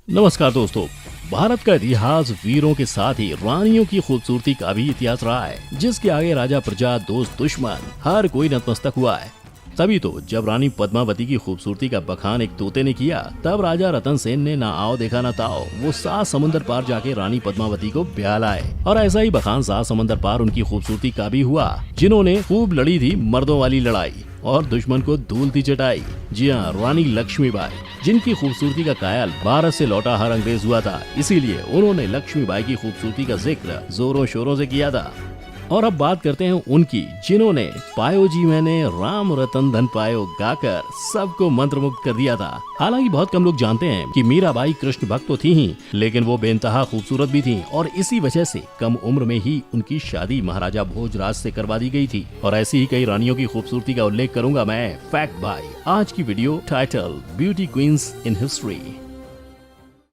नमस्कार दोस्तों। भारत का इतिहास वीरों के साथ ही रानियों की खूबसूरती का भी इतिहास रहा है, जिसके आगे राजा, प्रजा, दोस्त, दुश्मन हर कोई नतमस्तक हुआ है। तभी तो जब रानी पद्मावती की खूबसूरती का बखान एक तोते ने किया, तब राजा रतन सेन ने ना आओ देखा ना ताओ, वो 7 समुंदर पार जाके रानी पद्मावती को ब्याह लाए। और ऐसा ही बखान 7 समुंदर पार उनकी खूबसूरती का भी हुआ, जिन्होंने खूब लड़ी थी मर्दों वाली लड़ाई और दुश्मन को धूल थी चटाई। जी हाँ, रानी लक्ष्मीबाई, जिनकी खूबसूरती का कायल भारत से लौटा हर अंग्रेज हुआ था, इसीलिए उन्होंने लक्ष्मीबाई की खूबसूरती का जिक्र जोरों शोरों से किया था। और अब बात करते हैं उनकी, जिन्होंने पायो जी मैंने राम रतन धन पायो गाकर सबको मंत्रमुग्ध कर दिया था। हालांकि बहुत कम लोग जानते हैं कि मीराबाई कृष्ण भक्त तो थी ही, लेकिन वो बेइंतहा खूबसूरत भी थी और इसी वजह से कम उम्र में ही उनकी शादी महाराजा भोजराज से करवा दी गई थी। और ऐसी ही कई रानियों की खूबसूरती का उल्लेख करूंगा मैं फैक्ट बाय आज की video title beauty queens in history.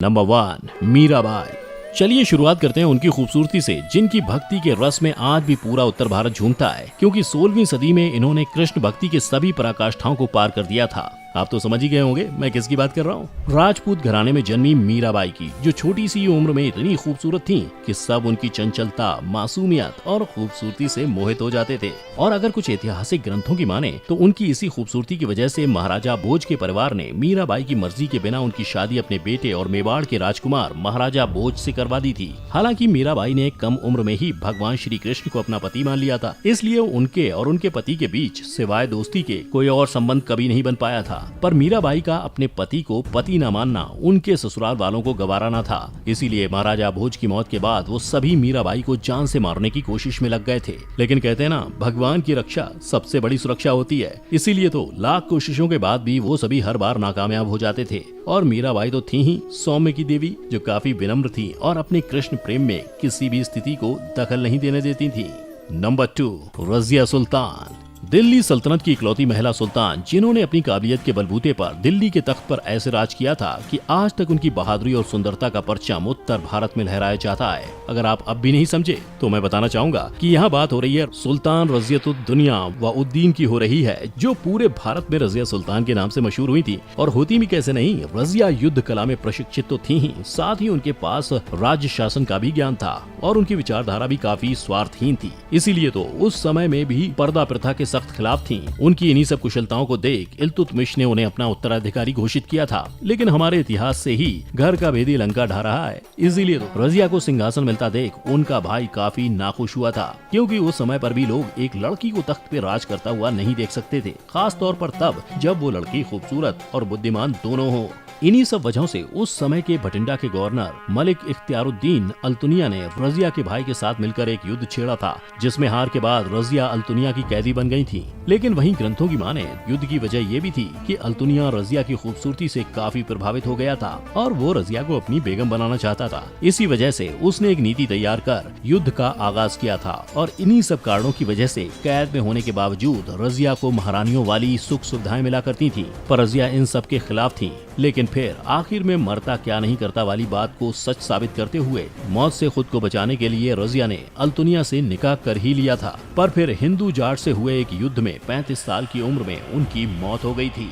Number 1, Mirabai. चलिए शुरुआत करते हैं उनकी खूबसूरती से, जिनकी भक्ति के रस में आज भी पूरा उत्तर भारत झूमता है, क्योंकि 16वीं सदी में इन्होंने कृष्ण भक्ति के सभी पराकाष्ठाओं को पार कर दिया था। आप तो समझ ही गए होंगे मैं किसकी बात कर रहा हूँ। राजपूत घराने में जन्मी मीराबाई की, जो छोटी सी उम्र में इतनी खूबसूरत थी कि सब उनकी चंचलता, मासूमियत और खूबसूरती से मोहित हो जाते थे। और अगर कुछ ऐतिहासिक ग्रंथों की माने तो उनकी इसी खूबसूरती की वजह से महाराजा भोज के परिवार ने मीराबाई की मर्जी के बिना उनकी शादी अपने बेटे और मेवाड़ के राजकुमार महाराजा भोज से करवा दी थी। हालांकि मीराबाई ने कम उम्र में ही भगवान श्री कृष्ण को अपना पति मान लिया था, इसलिए उनके और उनके पति के बीच सिवाय दोस्ती के कोई और संबंध कभी नहीं बन पाया था। पर मीराबाई का अपने पति को पति न मानना उनके ससुराल वालों को गवारा न था, इसीलिए महाराजा भोज की मौत के बाद वो सभी मीराबाई को जान से मारने की कोशिश में लग गए थे। लेकिन कहते हैं ना, भगवान की रक्षा सबसे बड़ी सुरक्षा होती है, इसीलिए तो लाख कोशिशों के बाद भी वो सभी हर बार नाकामयाब हो जाते थे। और मीराबाई तो थी ही सौम्य की देवी, जो काफी विनम्र थी और अपने कृष्ण प्रेम में किसी भी स्थिति को दखल नहीं देने देती थी। नंबर 2, रजिया सुल्तान। दिल्ली सल्तनत की इकलौती महिला सुल्तान, जिन्होंने अपनी काबिलियत के बलबूते पर दिल्ली के तख्त पर ऐसे राज किया था कि आज तक उनकी बहादुरी और सुंदरता का परचम उत्तर भारत में लहराया जाता है। अगर आप अब भी नहीं समझे तो मैं बताना चाहूंगा कि यहाँ बात हो रही है सुल्तान रजियतुद्दुनिया व उद्दीन की हो रही है, जो पूरे भारत में रजिया सुल्तान के नाम से मशहूर हुई थी। और होती भी कैसे नहीं, रजिया युद्ध कला में प्रशिक्षित तो थी ही, साथ ही उनके पास राज्य शासन का भी ज्ञान था और उनकी विचारधारा भी काफी स्वार्थहीन थी। इसीलिए तो उस समय में भी पर्दा प्रथा के सख्त खिलाफ थी। उनकी इन्हीं सब कुशलताओं को देख इल्तुतमिश ने उन्हें अपना उत्तराधिकारी घोषित किया था। लेकिन हमारे इतिहास से ही घर का भेदी लंका ढा रहा है, इसीलिए तो रजिया को सिंहासन मिलता देख उनका भाई काफी नाखुश हुआ था, क्योंकि उस समय पर भी लोग एक लड़की को तख्त पे राज करता हुआ नहीं देख सकते थे, खास तौर पर तब जब वो लड़की खूबसूरत और बुद्धिमान दोनों हो। इन्हीं सब वजहों से उस समय के भटिंडा के गवर्नर मलिक इख्तियारुद्दीन अल्तुनिया ने रजिया के भाई के साथ मिलकर एक युद्ध छेड़ा था, जिसमें हार के बाद रजिया अल्तुनिया की कैदी बन गई थी। लेकिन वहीं ग्रंथों की माने युद्ध की वजह ये भी थी कि अल्तुनिया रजिया की खूबसूरती से काफी प्रभावित हो गया था और वो रजिया को अपनी बेगम बनाना चाहता था। इसी वजह से उसने एक नीति तैयार कर युद्ध का आगाज किया था। और इन्हीं सब कारणों की वजह से कैद में होने के बावजूद रजिया को महारानियों वाली सुख सुविधाएं मिला करती थी। पर रजिया इन सब के खिलाफ थी, लेकिन फिर आखिर में मरता क्या नहीं करता वाली बात को सच साबित करते हुए मौत से खुद को बचाने के लिए रजिया ने अल्तुनिया से निकाह कर ही लिया था। पर फिर हिंदू जाट से हुए एक युद्ध में 35 साल की उम्र में उनकी मौत हो गई थी।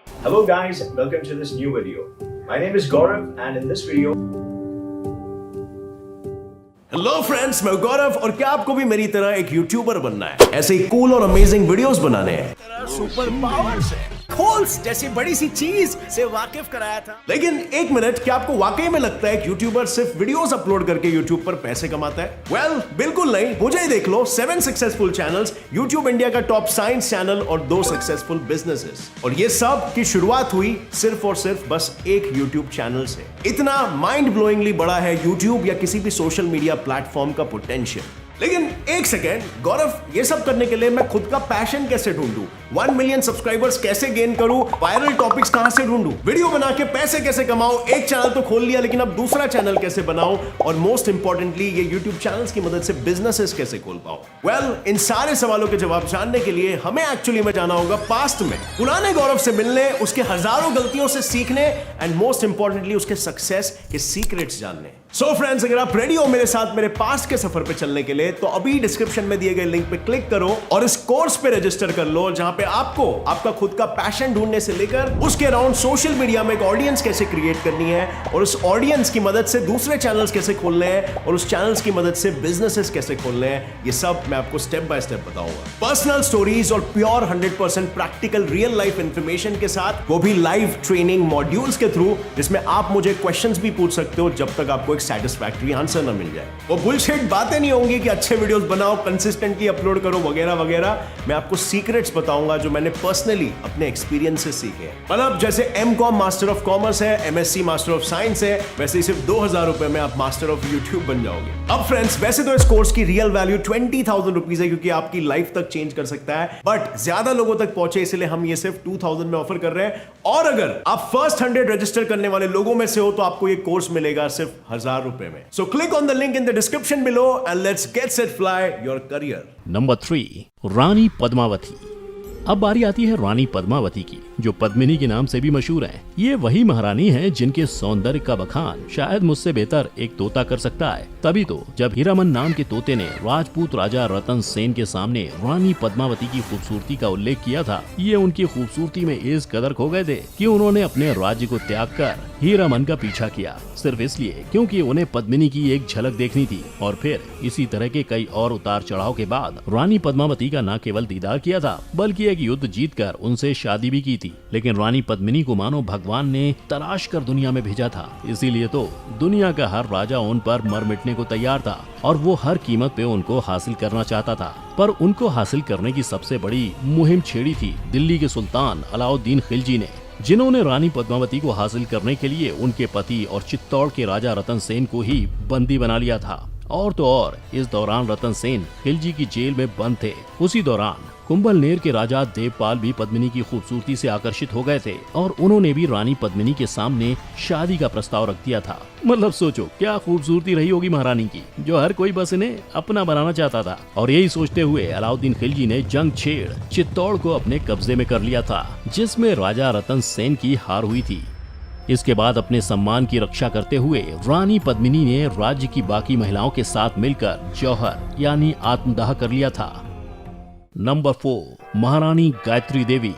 Hello guys, welcome to this new video. My name is Gaurav and in this video hello friends, मैं गौरव और क्या आपको भी मेरी तरह एक यूट्यूबर बनना है? ऐसे ही कूल और अमेजिंग वीडियोस बनाने हैं। सुपर पावर से खोल्स जैसी बड़ी सी चीज से वाकिफ कराया था। लेकिन एक मिनट, क्या आपको वाकई में लगता है कि यूट्यूबर सिर्फ वीडियोस अपलोड करके यूट्यूब पर पैसे कमाता है? वेल, बिल्कुल नहीं। मुझे ही देख लो, 7 सक्सेसफुल चैनल्स, यूट्यूब इंडिया का टॉप साइंस चैनल और 2 सक्सेसफुल बिजनेसेस। और ये सब की शुरुआत हुई सिर्फ और सिर्फ बस एक यूट्यूब चैनल से। इतना माइंड ब्लोइंगली बड़ा है यूट्यूब या किसी भी सोशल मीडिया प्लेटफॉर्म का पोटेंशियल। लेकिन एक सेकेंड, गौरव, ये सब करने के लिए मैं खुद का पैशन कैसे ढूंढूं? 1 मिलियन सब्सक्राइबर्स कैसे गेन करूं? वायरल टॉपिक्स कहां से ढूंढूं? वीडियो बना के पैसे कैसे कमाऊं? एक चैनल तो खोल लिया, लेकिन अब दूसरा चैनल कैसे बनाऊं? और मोस्ट इंपॉर्टेंटली, ये यूट्यूब चैनल्स की मदद से बिजनेसेस कैसे खोल पाऊं? वेल, इन सारे सवालों के जवाब जानने के लिए हमें एक्चुअली में जाना होगा पास्ट में, पुराने गौरव से मिलने, उसके हजारों गलतियों से सीखने एंड मोस्ट इंपॉर्टेंटली उसके सक्सेस के सीक्रेट्स जानने। सो फ्रेंड्स, अगर आप रेडी हो मेरे साथ मेरे पास्ट के सफर पे चलने के लिए, तो अभी डिस्क्रिप्शन में दिए गए लिंक पे क्लिक करो और इस कोर्स पे रजिस्टर कर लो, जहां पे आपको आपका खुद का पैशन ढूंढने से लेकर उसके अराउंड सोशल मीडिया में एक ऑडियंस कैसे क्रिएट करनी है और उस ऑडियंस की मदद से दूसरे चैनल्स कैसे खोलने हैं और उस चैनल्स की मदद से बिजनेसेस कैसे खोलने हैं, ये सब मैं आपको स्टेप बाय स्टेप बताऊंगा। पर्सनल स्टोरीज और pure 100% practical real life information के साथ, वो भी लाइव ट्रेनिंग मॉड्यूल्स के थ्रू, जिसमें आप मुझे क्वेश्चंस भी पूछ सकते हो जब तक आपको एक सैटिस्फैक्टरी आंसर ना मिल जाए। वो बुलशिट बातें नहीं होंगी कि अच्छे वीडियोस बनाओ, कंसिस्टेंटली अपलोड करो वगैरह वगैरह। मैं आपको सीक्रेट्स बताऊंगा जो मैंने पर्सनली अपने एक्सपीरियंस से सीखे हैं। मतलब जैसे M.Com मास्टर ऑफ कॉमर्स है, MSc मास्टर ऑफ साइंस है, वैसे ही सिर्फ 2000 रुपए में आप मास्टर ऑफ यूट्यूब बन जाओगे। अब फ्रेंड्स, वैसे तो इस कोर्स की रियल वैल्यू 20,000 रुपीज है, क्योंकि आपकी लाइफ तक चेंज कर सकता है, बट ज्यादा लोगों तक पहुंचे इसलिए हम ये सिर्फ 2000 में ऑफर कर रहे हैं। और अगर आप फर्स्ट 100 रजिस्टर करने वाले लोगों में से हो तो आपको ये कोर्स मिलेगा सिर्फ 1000 रुपए में। So click on the link in the description below and let's get set fly your career. Number 3, रानी पद्मावती। अब बारी आती है रानी पद्मावती की, जो पद्मिनी के नाम से भी मशहूर हैं। ये वही महारानी हैं जिनके सौंदर्य का बखान शायद मुझसे बेहतर एक तोता कर सकता है। तभी तो जब हीरामन नाम के तोते ने राजपूत राजा रतन सेन के सामने रानी पद्मावती की खूबसूरती का उल्लेख किया था, ये उनकी खूबसूरती में इस कदर खो गए थे कि उन्होंने अपने राज्य को त्याग कर हीरामन का पीछा किया, सिर्फ इसलिए क्योंकि उन्हें पद्मिनी की एक झलक देखनी थी। और फिर इसी तरह के कई और उतार चढ़ाव के बाद रानी पद्मावती का न केवल दीदार किया था, बल्कि एक युद्ध जीतकर उनसे शादी भी की थी। लेकिन रानी पद्मिनी को मानो भगवान ने तलाश कर दुनिया में भेजा था, इसीलिए तो दुनिया का हर राजा उन पर मर मिटने को तैयार था और वो हर कीमत पे उनको हासिल करना चाहता था। पर उनको हासिल करने की सबसे बड़ी मुहिम छेड़ी थी दिल्ली के सुल्तान अलाउद्दीन खिलजी ने, जिन्होंने रानी पद्मावती को हासिल करने के लिए उनके पति और चित्तौड़ के राजा रतन सेन को ही बंदी बना लिया था। और तो और इस दौरान रतन सेन खिलजी की जेल में बंद थे। उसी दौरान कुंभलनेर के राजा देवपाल भी पद्मिनी की खूबसूरती से आकर्षित हो गए थे और उन्होंने भी रानी पद्मिनी के सामने शादी का प्रस्ताव रख दिया था। मतलब सोचो क्या खूबसूरती रही होगी महारानी की, जो हर कोई बस इन्हें अपना बनाना चाहता था। और यही सोचते हुए अलाउद्दीन खिलजी ने जंग छेड़ चित्तौड़ को अपने कब्जे में कर लिया था, जिसमें राजा रतन सेन की हार हुई थी। इसके बाद अपने सम्मान की रक्षा करते हुए रानी पद्मिनी ने राज्य की बाकी महिलाओं के साथ मिलकर जौहर यानी आत्मदाह कर लिया था। नंबर 4, महारानी गायत्री देवी।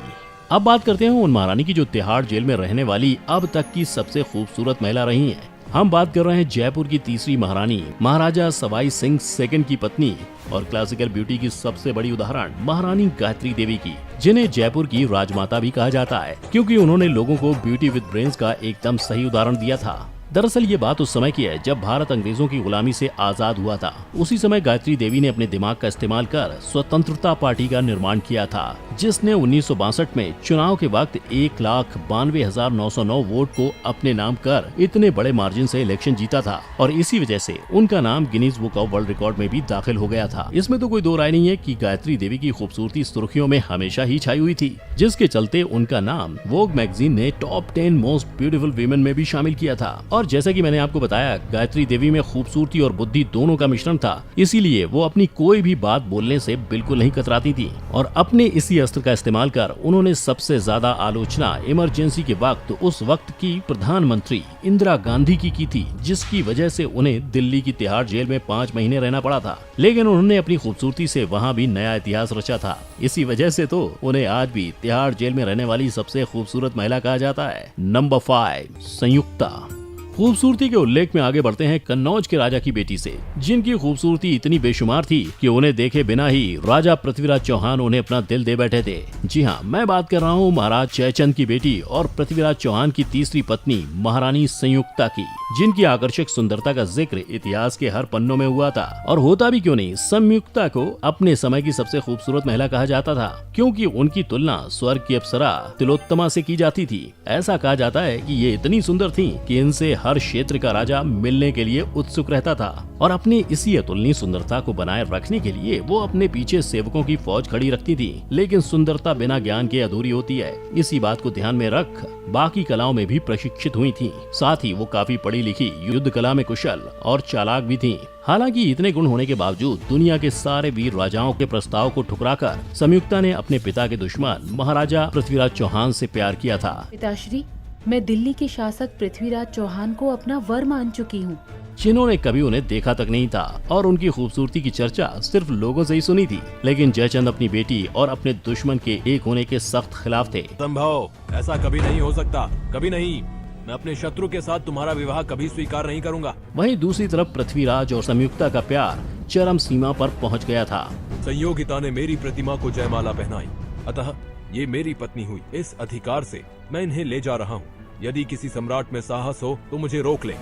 अब बात करते हैं उन महारानी की जो तिहाड़ जेल में रहने वाली अब तक की सबसे खूबसूरत महिला रही हैं। हम बात कर रहे हैं जयपुर की तीसरी महारानी महाराजा सवाई सिंह सेकंड की पत्नी और क्लासिकल ब्यूटी की सबसे बड़ी उदाहरण महारानी गायत्री देवी की, जिन्हें जयपुर की राजमाता भी कहा जाता है, क्योंकि उन्होंने लोगों को ब्यूटी विद ब्रेन्स का एकदम सही उदाहरण दिया था। दरअसल ये बात उस समय की है जब भारत अंग्रेजों की गुलामी से आजाद हुआ था। उसी समय गायत्री देवी ने अपने दिमाग का इस्तेमाल कर स्वतंत्रता पार्टी का निर्माण किया था, जिसने 1962 में चुनाव के वक्त 1,92,909 वोट को अपने नाम कर इतने बड़े मार्जिन से इलेक्शन जीता था। और इसी वजह से उनका नाम Guinness book of world record में भी दाखिल हो गया था। इसमें तो कोई दो राय नहीं है कि गायत्री देवी की खूबसूरती सुर्खियों में हमेशा ही छाई हुई थी, जिसके चलते उनका नाम वोग मैगजीन ने टॉप 10 मोस्ट ब्यूटीफुल वीमेन में भी शामिल किया था। और जैसा कि मैंने आपको बताया, गायत्री देवी में खूबसूरती और बुद्धि दोनों का मिश्रण था, इसीलिए वो अपनी कोई भी बात बोलने से बिल्कुल नहीं कतराती थी। और अपने इसी अस्त्र का इस्तेमाल कर उन्होंने सबसे ज्यादा आलोचना इमरजेंसी के वक्त उस वक्त की प्रधानमंत्री इंदिरा गांधी की थी, जिसकी वजह से उन्हें दिल्ली की तिहाड़ जेल में 5 महीने रहना पड़ा था। लेकिन उन्होंने अपनी खूबसूरती से वहाँ भी नया इतिहास रचा था। इसी वजह से तो उन्हें आज भी तिहाड़ जेल में रहने वाली सबसे खूबसूरत महिला कहा जाता है। नंबर 5, संयुक्ता। खूबसूरती के उल्लेख में आगे बढ़ते हैं कन्नौज के राजा की बेटी से, जिनकी खूबसूरती इतनी बेशुमार थी कि उन्हें देखे बिना ही राजा पृथ्वीराज चौहान उन्हें अपना दिल दे बैठे थे। जी हाँ, मैं बात कर रहा हूँ महाराज जयचंद की बेटी और पृथ्वीराज चौहान की तीसरी पत्नी महारानी संयुक्ता की, जिनकी आकर्षक सुंदरता का जिक्र इतिहास के हर पन्नों में हुआ था। और होता भी क्यों नहीं, संयुक्ता को अपने समय की सबसे खूबसूरत महिला कहा जाता था, क्योंकि उनकी तुलना स्वर्ग की अप्सरा तिलोत्तमा से की जाती थी। ऐसा कहा जाता है कि ये इतनी सुंदर थी कि इनसे हर क्षेत्र का राजा मिलने के लिए उत्सुक रहता था। और अपनी इसी अतुलनीय सुंदरता को बनाए रखने के लिए वो अपने पीछे सेवकों की फौज खड़ी रखती थी। लेकिन सुंदरता बिना ज्ञान के अधूरी होती है, इसी बात को ध्यान में रख बाकी कलाओं में भी प्रशिक्षित हुई थी। साथ ही वो काफी पढ़ी लिखी, युद्ध कला में कुशल और चालाक भी थी। हालांकि इतने गुण होने के बावजूद दुनिया के सारे वीर राजाओं के प्रस्ताव को ठुकराकर संयुक्ता ने अपने पिता के दुश्मन महाराजा पृथ्वीराज चौहान से प्यार किया था। पिताश्री, मैं दिल्ली के शासक पृथ्वीराज चौहान को अपना वर मान चुकी हूँ। जिन्होंने कभी उन्हें देखा तक नहीं था और उनकी खूबसूरती की चर्चा सिर्फ लोगों से ही सुनी थी। लेकिन जयचंद अपनी बेटी और अपने दुश्मन के एक होने के सख्त खिलाफ थे। संभव, ऐसा कभी नहीं हो सकता, कभी नहीं। मैं अपने शत्रु के साथ तुम्हारा विवाह कभी स्वीकार नहीं करूंगा। वहीं दूसरी तरफ पृथ्वीराज और संयुक्ता का प्यार चरम सीमा पर पहुंच गया था। संयोगिता ने मेरी प्रतिमा को जयमाला पहनाई, अतः ये मेरी पत्नी हुई। इस अधिकार से मैं इन्हें ले जा रहा हूँ। यदि किसी सम्राट में साहस हो तो मुझे रोक ले।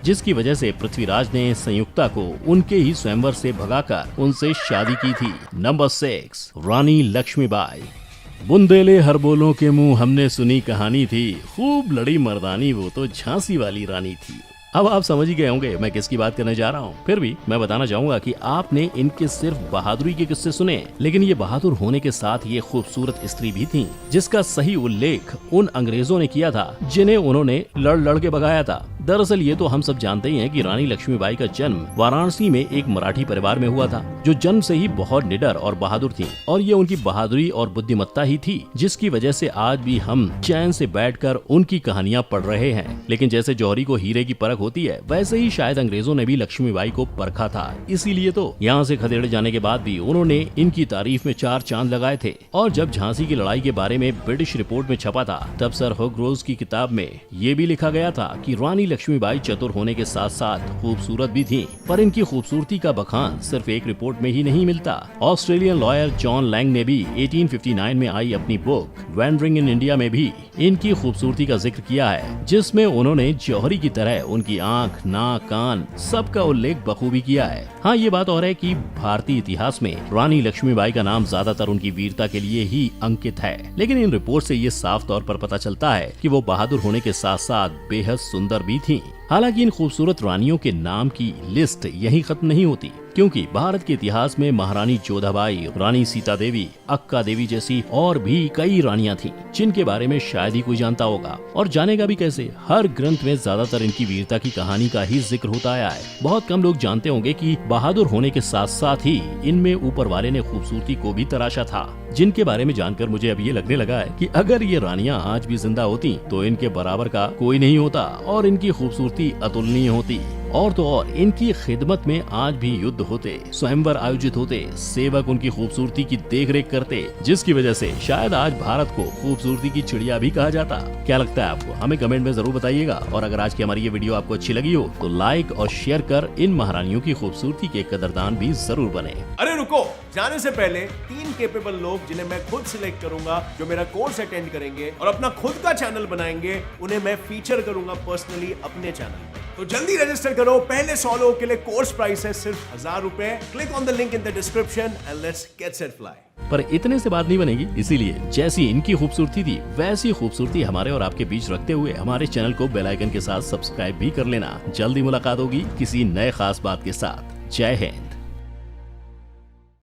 जिसकी वजह से पृथ्वीराज ने संयुक्ता को उनके ही स्वयंवर से भगाकर उनसे शादी की थी। नंबर 6, रानी लक्ष्मीबाई। बुंदेले हर बोलों के मुंह हमने सुनी कहानी थी, खूब लड़ी मर्दानी वो तो झांसी वाली रानी थी। अब आप समझ ही गए होंगे मैं किसकी बात करने जा रहा हूँ। फिर भी मैं बताना चाहूंगा कि आपने इनके सिर्फ बहादुरी के किस्से सुने, लेकिन ये बहादुर होने के साथ ये खूबसूरत स्त्री भी थी, जिसका सही उल्लेख उन अंग्रेजों ने किया था जिन्हें उन्होंने लड़ लड़ के भगाया था। दरअसल ये तो हम सब जानते ही हैं कि रानी लक्ष्मीबाई का जन्म वाराणसी में एक मराठी परिवार में हुआ था, जो जन्म से ही बहुत निडर और बहादुर थी। और ये उनकी बहादुरी और बुद्धिमत्ता ही थी जिसकी वजह से आज भी हम चैन से बैठकर उनकी कहानियां पढ़ रहे हैं। लेकिन जैसे जौहरी को हीरे की परख होती है, वैसे ही शायद अंग्रेजों ने भी लक्ष्मीबाई को परखा था। इसीलिए तो यहाँ से खदेड़े जाने के बाद भी उन्होंने इनकी तारीफ में 4 चांद लगाए थे। और जब झांसी की लड़ाई के बारे में ब्रिटिश रिपोर्ट में छपा था, तब सर होगरोज की किताब में ये भी लिखा गया था कि रानी लक्ष्मीबाई चतुर होने के साथ साथ खूबसूरत भी थी। पर इनकी खूबसूरती का बखान सिर्फ एक रिपोर्ट में ही नहीं मिलता। ऑस्ट्रेलियन लॉयर जॉन लैंग ने भी 1859 में आई अपनी बुक वैंडरिंग इन इंडिया में भी इनकी खूबसूरती का जिक्र किया है, जिसमें उन्होंने जौहरी की तरह उनकी आंख, नाक, कान सबका उल्लेख बखूबी किया है। हाँ, ये बात और है कि भारतीय इतिहास में रानी लक्ष्मीबाई का नाम ज्यादातर उनकी वीरता के लिए ही अंकित है, लेकिन इन रिपोर्ट से ये साफ तौर पर पता चलता है कि वो बहादुर होने के साथ साथ बेहद सुंदर भी थी। हालांकि इन खूबसूरत रानियों के नाम की लिस्ट यहीं खत्म नहीं होती, क्योंकि भारत के इतिहास में महारानी जोधाबाई, रानी सीता देवी, अक्का देवी जैसी और भी कई रानियां थीं, जिनके बारे में शायद ही कोई जानता होगा, और जानेगा भी कैसे। हर ग्रंथ में ज्यादातर इनकी वीरता की कहानी का ही जिक्र होता आया है। बहुत कम लोग जानते होंगे कि बहादुर होने के साथ साथ ही इनमें ऊपर वाले ने खूबसूरती को भी तराशा था, जिनके बारे में जानकर मुझे अब ये लगने लगा है कि अगर ये रानियां आज भी जिंदा होती तो इनके बराबर का कोई नहीं होता और इनकी खूबसूरती अतुलनीय होती। और तो और इनकी खिदमत में आज भी युद्ध होते, स्वयंवर आयोजित होते, सेवक उनकी खूबसूरती की देखरेख करते, जिसकी वजह से शायद आज भारत को खूबसूरती की चिड़िया भी कहा जाता। क्या लगता है आपको? हमें कमेंट में जरूर बताइएगा। और अगर आज की हमारी ये वीडियो आपको अच्छी लगी हो तो लाइक और शेयर कर इन महारानियों की खूबसूरती के कदरदान भी जरूर बने। अरे रुको, जाने से पहले 3 केपेबल लोग जिन्हें मैं खुद सिलेक्ट करूंगा, जो मेरा कोर्स अटेंड करेंगे और अपना खुद का चैनल बनाएंगे, उन्हें मैं फीचर करूंगा पर्सनली अपने चैनल पर। तो जल्दी रजिस्टर करो। पहले 100 लोगों के लिए कोर्स प्राइस है सिर्फ 1000 रुपए। Click on the link in the description and let's get set fly. पर इतने से बात नहीं बनेगी, इसीलिए जैसी इनकी खूबसूरती थी वैसी खूबसूरती हमारे और आपके बीच रखते हुए हमारे चैनल को बेल आइकन के साथ सब्सक्राइब भी कर लेना। जल्दी मुलाकात होगी किसी नए खास बात के साथ। जय हिंद।